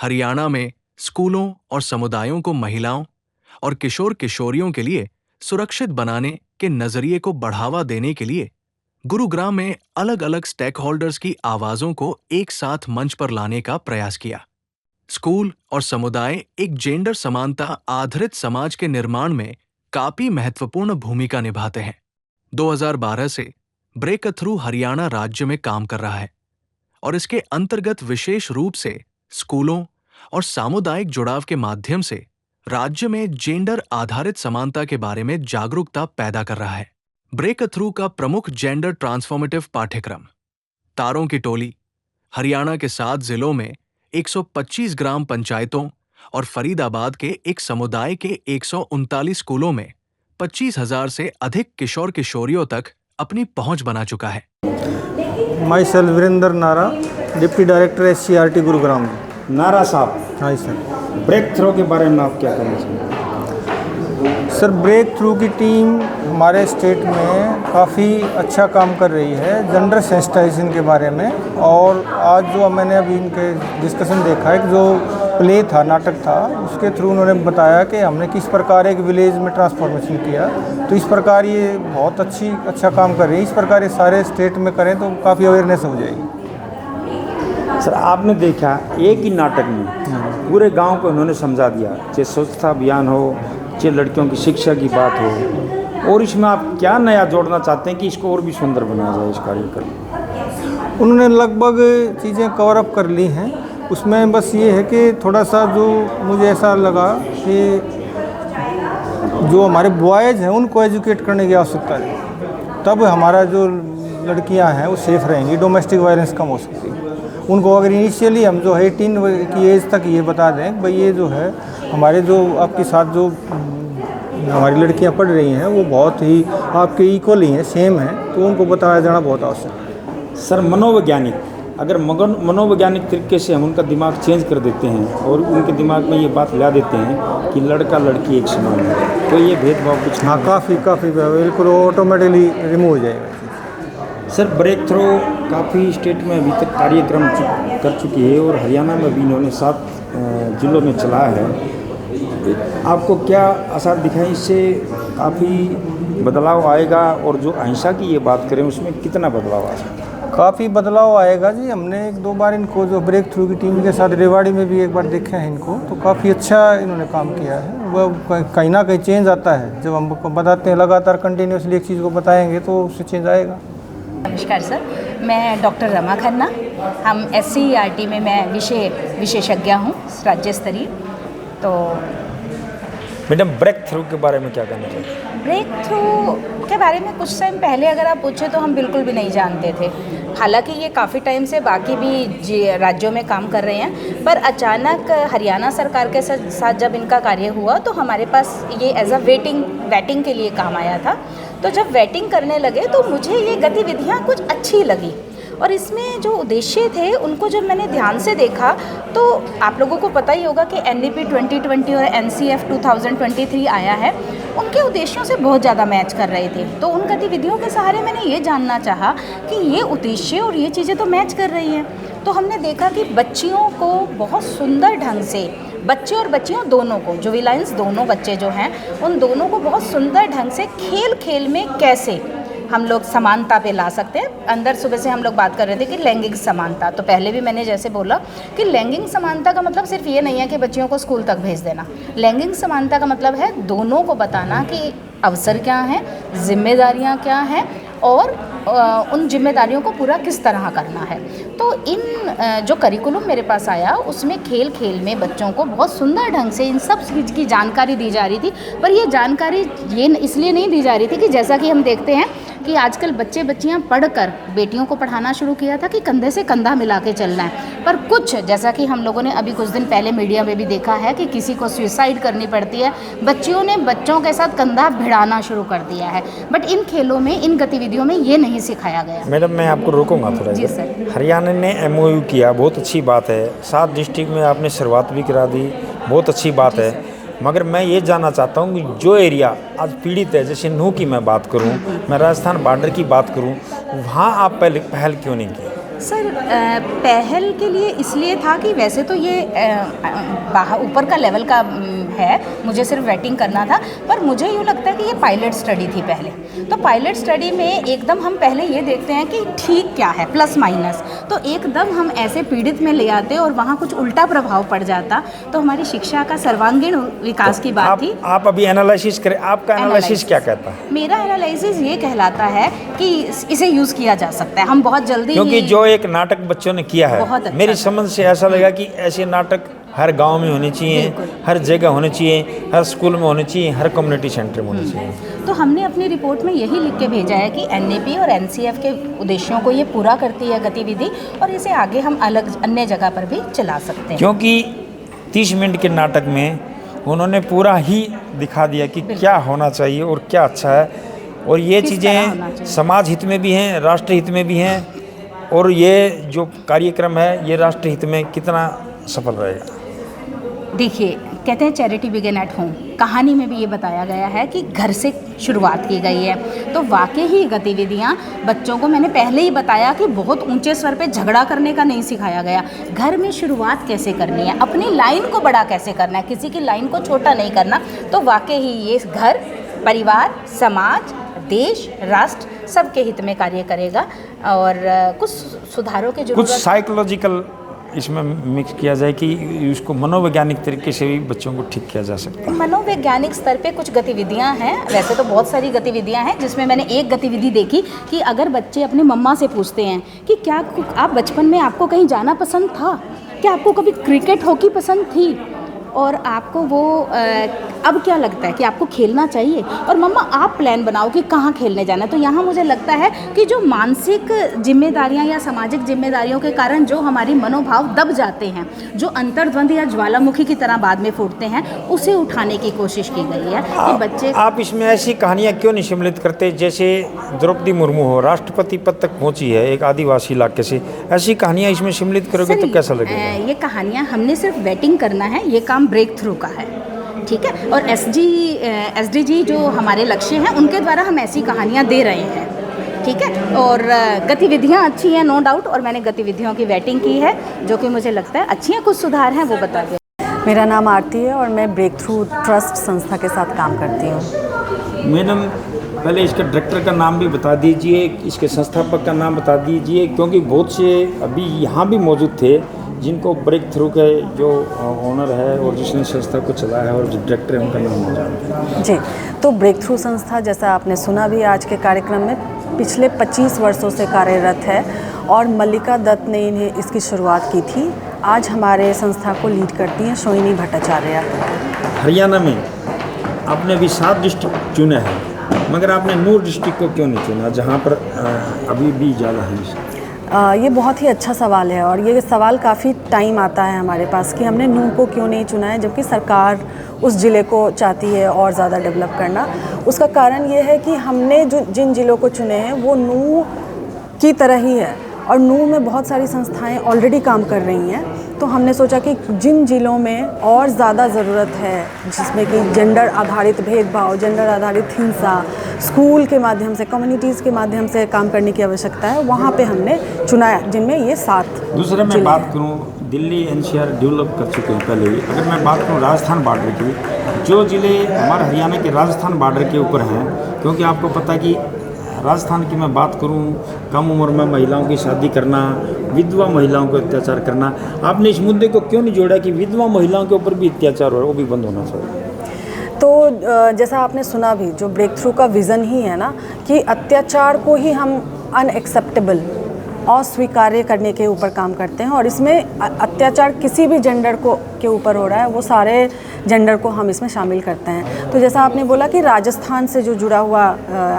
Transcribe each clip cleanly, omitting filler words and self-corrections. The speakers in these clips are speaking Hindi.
हरियाणा में स्कूलों और समुदायों को महिलाओं और किशोर किशोरियों के लिए सुरक्षित बनाने के नजरिए को बढ़ावा देने के लिए गुरुग्राम में अलग अलग स्टेक होल्डर्स की आवाजों को एक साथ मंच पर लाने का प्रयास किया। स्कूल और समुदाय एक जेंडर समानता आधारित समाज के निर्माण में काफी महत्वपूर्ण भूमिका निभाते हैं। 2012 से ब्रेक थ्रू हरियाणा राज्य में काम कर रहा है और इसके अंतर्गत विशेष रूप से स्कूलों और सामुदायिक जुड़ाव के माध्यम से राज्य में जेंडर आधारित समानता के बारे में जागरूकता पैदा कर रहा है। ब्रेक थ्रू का प्रमुख जेंडर ट्रांसफॉर्मेटिव पाठ्यक्रम तारों की टोली हरियाणा के 7 जिलों में 125 ग्राम पंचायतों और फरीदाबाद के एक समुदाय के 139 स्कूलों में 25,000 से अधिक किशोर किशोरियों तक अपनी पहुंच बना चुका है। माई सेल्फ वीरेंद्र नारा, डिप्टी डायरेक्टर SCRT गुरुग्राम। नारा साहब, हाँ सर। ब्रेक थ्रू के बारे में आप क्या कहना चाहेंगे? सर, ब्रेक थ्रू की टीम हमारे स्टेट में काफ़ी अच्छा काम कर रही है जेंडर सेंसिटाइजेशन के बारे में। और आज जो मैंने अभी इनके डिस्कशन देखा है, जो प्ले था, नाटक था, उसके थ्रू उन्होंने बताया कि हमने किस प्रकार एक विलेज में ट्रांसफॉर्मेशन किया। तो इस प्रकार ये बहुत अच्छा काम कर रही है। इस प्रकार ये सारे स्टेट में करें तो काफ़ी अवेयरनेस हो जाएगी। सर, आपने देखा एक ही नाटक में पूरे गांव को उन्होंने समझा दिया, चाहे स्वच्छता अभियान हो, चाहे लड़कियों की शिक्षा की बात हो। और इसमें आप क्या नया जोड़ना चाहते हैं कि इसको और भी सुंदर बनाया जाए इस कार्यक्रम? उन्होंने लगभग चीज़ें कवर अप कर ली हैं। उसमें बस ये है कि थोड़ा सा जो मुझे ऐसा लगा कि जो हमारे बॉयज़ हैं उनको एजुकेट करने की आवश्यकता है, तब हमारा जो लड़कियां हैं वो सेफ़ रहेंगी, डोमेस्टिक वायलेंस कम हो सकती है। उनको अगर इनिशियली हम जो है 18 की एज तक ये बता दें भाई ये जो है हमारे जो आपके साथ जो हमारी लड़कियां पढ़ रही हैं वो बहुत ही आपके इक्वल ही हैं, सेम हैं, तो उनको बताया जाना बहुत आवश्यक है। सर, अगर मनोवैज्ञानिक तरीके से हम उनका दिमाग चेंज कर देते हैं और उनके दिमाग में ये बात ला देते हैं कि लड़का लड़की एक समान है, तो ये भेदभाव कुछ हाँ काफ़ी बिल्कुल ऑटोमेटिकली रिमूव हो जाएगा। सर, ब्रेक थ्रू काफ़ी स्टेट में अभी तक कार्यक्रम कर चुकी है और हरियाणा में भी इन्होंने 7 जिलों में चला है। आपको क्या आसार दिखाई, इससे काफ़ी बदलाव आएगा? और जो अहिंसा की ये बात करें उसमें कितना बदलाव आ सकता है? काफ़ी बदलाव आएगा जी। हमने 1-2 बार इनको जो ब्रेक थ्रू की टीम के साथ रेवाड़ी में भी एक बार देखा है इनको, तो काफ़ी अच्छा इन्होंने काम किया है। वह कहीं ना कहीं चेंज आता है जब हम बताते हैं, लगातार कंटिन्यूसली एक चीज़ को बताएंगे तो उससे चेंज आएगा। नमस्कार सर, मैं डॉक्टर रमा खन्ना। हम SCERT में मैं विशेषज्ञ हूँ राज्य स्तरीय। तो मैडम, ब्रेक थ्रू के बारे में क्या कहना चाहिए? ब्रेक थ्रू के बारे में कुछ टाइम पहले अगर आप पूछे तो हम बिल्कुल भी नहीं जानते थे। हालांकि ये काफ़ी टाइम से बाकी भी राज्यों में काम कर रहे हैं, पर अचानक हरियाणा सरकार के साथ जब इनका कार्य हुआ तो हमारे पास ये एज अ वेटिंग के लिए काम आया था। तो जब वेटिंग करने लगे तो मुझे ये गतिविधियाँ कुछ अच्छी लगी और इसमें जो उद्देश्य थे उनको जब मैंने ध्यान से देखा तो आप लोगों को पता ही होगा कि NEP 2020 और NCF 2023 आया है, उनके उद्देश्यों से बहुत ज़्यादा मैच कर रहे थे। तो उन गतिविधियों के सहारे मैंने ये जानना चाहा कि ये उद्देश्य और ये चीज़ें तो मैच कर रही हैं। तो हमने देखा कि बच्चियों को बहुत सुंदर ढंग से, बच्चे और बच्चियों दोनों को, जुवेनाइल्स दोनों बच्चे जो हैं उन दोनों को बहुत सुंदर ढंग से खेल में कैसे हम लोग समानता पे ला सकते हैं। अंदर सुबह से हम लोग बात कर रहे थे कि लैंगिक समानता, तो पहले भी मैंने जैसे बोला कि लैंगिक समानता का मतलब सिर्फ ये नहीं है कि बच्चियों को स्कूल तक भेज देना। लैंगिक समानता का मतलब है दोनों को बताना कि अवसर क्या हैं, जिम्मेदारियां क्या हैं और उन जिम्मेदारियों को पूरा किस तरह करना है। तो इन जो करिकुलम मेरे पास आया उसमें खेल में बच्चों को बहुत सुंदर ढंग से इन सब चीज़ की जानकारी दी जा रही थी। पर ये जानकारी ये इसलिए नहीं दी जा रही थी कि जैसा कि हम देखते हैं कि आजकल बच्चे बच्चियां पढ़कर बेटियों को पढ़ाना शुरू किया था कि कंधे से कंधा मिला के चलना है, पर कुछ जैसा कि हम लोगों ने अभी कुछ दिन पहले मीडिया में भी देखा है कि किसी को सुसाइड करनी पड़ती है, बच्चियों ने बच्चों के साथ कंधा भिड़ाना शुरू कर दिया है। बट इन खेलों में, इन गतिविधियों में ये नहीं सिखाया गया। मैडम, मैं आपको रोकूंगा थोड़ा। जी सर। हरियाणा ने MOU किया, बहुत अच्छी बात है। 7 डिस्ट्रिक्ट में आपने शुरुआत भी करा दी, बहुत अच्छी बात है। मगर मैं ये जानना चाहता हूँ कि जो एरिया आज पीड़ित है, जैसे नूह की मैं बात करूँ, मैं राजस्थान बॉर्डर की बात करूँ, वहाँ आप पहल क्यों नहीं की? सर पहल के लिए इसलिए था कि वैसे तो ये बाहर ऊपर का लेवल का है, मुझे सिर्फ वेटिंग करना था, पर मुझे यूँ लगता है कि ये पायलट स्टडी थी पहले। तो पायलट स्टडी में एकदम हम पहले ये देखते हैं कि ठीक क्या है, प्लस माइनस। तो एकदम हम ऐसे पीड़ित में ले आते और वहाँ कुछ उल्टा प्रभाव पड़ जाता, तो हमारी शिक्षा का सर्वांगीण विकास की बात थी। आप अभी एनालिसिस करें, आपका एनालिसिस क्या कहता है? मेरा एनालिसिस ये कहलाता है कि इसे यूज़ किया जा सकता है, हम बहुत जल्दी क्योंकि जो एक नाटक बच्चों ने किया है, बहुत अच्छा मेरी था। समझ से ऐसा लगा कि ऐसे नाटक हर गांव में होने चाहिए, हर जगह होने चाहिए, हर स्कूल में होने चाहिए, हर कम्युनिटी सेंटर में होने चाहिए। तो हमने अपनी रिपोर्ट में यही लिख के भेजा है कि एनएपी और एनसीएफ के उद्देश्यों को ये पूरा करती है गतिविधि, और इसे आगे हम अलग अन्य जगह पर भी चला सकते हैं। क्योंकि 30 मिनट के नाटक में उन्होंने पूरा ही दिखा दिया कि क्या होना चाहिए और क्या अच्छा है, और ये किस तरह होना चीज़ें चाहिए। समाज हित में भी हैं, राष्ट्र हित में भी हैं, और ये जो कार्यक्रम है ये राष्ट्र हित में कितना सफल रहेगा। देखिए, कहते हैं चैरिटी बिगिन एट होम, कहानी में भी ये बताया गया है कि घर से शुरुआत की गई है। तो वाकई ही गतिविधियाँ बच्चों को, मैंने पहले ही बताया कि बहुत ऊंचे स्वर पे झगड़ा करने का नहीं सिखाया गया। घर में शुरुआत कैसे करनी है, अपनी लाइन को बड़ा कैसे करना है, किसी की लाइन को छोटा नहीं करना। तो वाकई ही ये घर, परिवार, समाज, देश, राष्ट्र सबके हित में कार्य करेगा, और कुछ सुधारों की कुछ जरूरत। साइकोलॉजिकल इसमें मिक्स किया जाए कि उसको मनोवैज्ञानिक तरीके से भी बच्चों को ठीक किया जा सकता है। मनोवैज्ञानिक स्तर पे कुछ गतिविधियां हैं, वैसे तो बहुत सारी गतिविधियां हैं, जिसमें मैंने एक गतिविधि देखी कि अगर बच्चे अपनी मम्मा से पूछते हैं कि क्या आप बचपन में आपको कहीं जाना पसंद था, क्या आपको कभी क्रिकेट हॉकी पसंद थी, और आपको वो अब क्या लगता है कि आपको खेलना चाहिए, और मम्मा आप प्लान बनाओ कि कहाँ खेलने जाना है। तो यहाँ मुझे लगता है कि जो मानसिक जिम्मेदारियाँ या सामाजिक जिम्मेदारियों के कारण जो हमारी मनोभाव दब जाते हैं, जो अंतर्द्वंद या ज्वालामुखी की तरह बाद में फूटते हैं, उसे उठाने की कोशिश की गई है कि बच्चे। आप इसमें ऐसी कहानियाँ क्यों नहीं सम्मिलित करते, जैसे द्रौपदी मुर्मू हो, राष्ट्रपति पद तक पहुँची है एक आदिवासी इलाके से, ऐसी कहानियाँ इसमें सम्मिलित करोगे तो कैसा लगेगा? ये कहानियाँ, हमने सिर्फ वेटिंग करना है, ये काम ब्रेक थ्रू का है, ठीक है। और SDG जो हमारे लक्ष्य हैं, उनके द्वारा हम ऐसी कहानियाँ दे रहे हैं, ठीक है। और गतिविधियाँ अच्छी हैं, नो डाउट, और मैंने गतिविधियों की वेटिंग की है, जो कि मुझे लगता है अच्छी हैं, कुछ सुधार हैं वो बता दें। मेरा नाम आरती है और मैं ब्रेक थ्रू ट्रस्ट संस्था के साथ काम करती हूँ। मैडम, पहले इसके डायरेक्टर का नाम भी बता दीजिए, इसके संस्थापक का नाम बता दीजिए, क्योंकि बहुत से अभी यहाँ भी मौजूद थे जिनको ब्रेक थ्रू के जो ओनर है और जिसने संस्था को चलाया है और जो डायरेक्टर है उनका नाम नहीं जानते। जी, तो ब्रेक थ्रू संस्था, जैसा आपने सुना भी आज के कार्यक्रम में, पिछले 25 वर्षों से कार्यरत है, और मल्लिका दत्त ने इन्हें इसकी शुरुआत की थी। आज हमारे संस्था को लीड करती हैं सोहिनी भट्टाचार्य। हरियाणा में आपने अभी 7 डिस्ट्रिक्ट चुने हैं, मगर आपने नूर डिस्ट्रिक्ट को क्यों नहीं चुना, जहाँ पर अभी भी ज़्यादा है? ये बहुत ही अच्छा सवाल है, और ये सवाल काफ़ी टाइम आता है हमारे पास कि हमने नूर को क्यों नहीं चुना है, जबकि सरकार उस ज़िले को चाहती है और ज़्यादा डेवलप करना। उसका कारण ये है कि हमने जो जिन ज़िलों को चुने हैं वो नूर की तरह ही है, और नूर में बहुत सारी संस्थाएं ऑलरेडी काम कर रही हैं। तो हमने सोचा कि जिन ज़िलों में और ज़्यादा ज़रूरत है, जिसमें कि जेंडर आधारित भेदभाव, जेंडर आधारित हिंसा, स्कूल के माध्यम से, कम्युनिटीज़ के माध्यम से काम करने की आवश्यकता है, वहाँ पे हमने चुना, जिनमें ये 7। दूसरा मैं बात करूँ, दिल्ली NCR डेवलप कर चुके हैं पहले ही। अगर मैं बात करूँ राजस्थान बॉर्डर की, जो ज़िले हमारे हरियाणा के राजस्थान बॉर्डर के ऊपर हैं, क्योंकि आपको पता है कि राजस्थान की मैं बात करूं, कम उम्र में महिलाओं की शादी करना, विधवा महिलाओं को अत्याचार करना, आपने इस मुद्दे को क्यों नहीं जोड़ा कि विधवा महिलाओं के ऊपर भी अत्याचार हो रहा है, वो भी बंद होना चाहिए? तो जैसा आपने सुना भी, जो ब्रेक थ्रू का विज़न ही है ना, कि अत्याचार को ही हम अनएक्सेप्टेबल, अस्वीकार्य करने के ऊपर काम करते हैं, और इसमें अत्याचार किसी भी जेंडर को के ऊपर हो रहा है, वो सारे जेंडर को हम इसमें शामिल करते हैं। तो जैसा आपने बोला कि राजस्थान से जो जुड़ा हुआ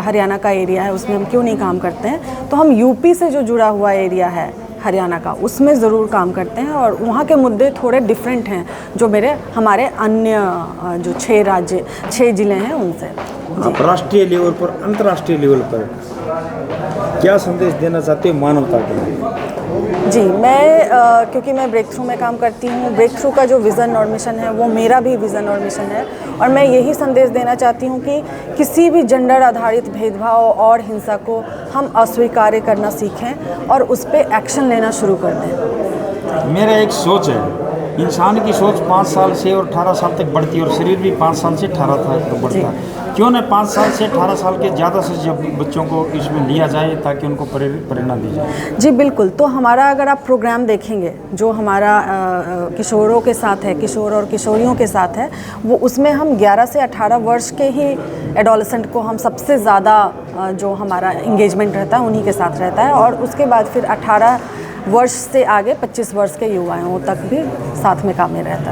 हरियाणा का एरिया है, उसमें हम क्यों नहीं काम करते हैं, तो हम यूपी से जो जुड़ा हुआ एरिया है हरियाणा का, उसमें ज़रूर काम करते हैं, और वहाँ के मुद्दे थोड़े डिफरेंट हैं जो हमारे अन्य जो 6 ज़िले हैं उनसे। आप राष्ट्रीय लेवल पर, अंतर्राष्ट्रीय लेवल पर क्या संदेश देना चाहते हो मानवता के लिए? जी, मैं क्योंकि मैं ब्रेक थ्रू में काम करती हूँ, ब्रेक थ्रू का जो विज़न और मिशन है वो मेरा भी विज़न और मिशन है, और मैं यही संदेश देना चाहती हूँ कि किसी भी जेंडर आधारित भेदभाव और हिंसा को हम अस्वीकार्य करना सीखें और उस पर एक्शन लेना शुरू कर दें। मेरा एक सोच है, इंसान की सोच 5 साल से और 18 साल तक बढ़ती है और शरीर भी 5 साल से 18 साल तक बढ़ता है। क्यों न 5 साल से 18 साल के ज़्यादा से ज़्यादा बच्चों को इसमें लिया जाए ताकि उनको प्रेरणा दी जाए। जी बिल्कुल। तो हमारा अगर आप प्रोग्राम देखेंगे जो हमारा किशोरों के साथ है, किशोर और किशोरियों के साथ है, वो उसमें हम 11 से 18 वर्ष के ही एडोलेसेंट को हम सबसे ज़्यादा जो हमारा इंगेजमेंट रहता है उन्हीं के साथ रहता है, और उसके बाद फिर 18 वर्ष से आगे 25 वर्ष के युवाओं तक भी साथ में काम में रहता है।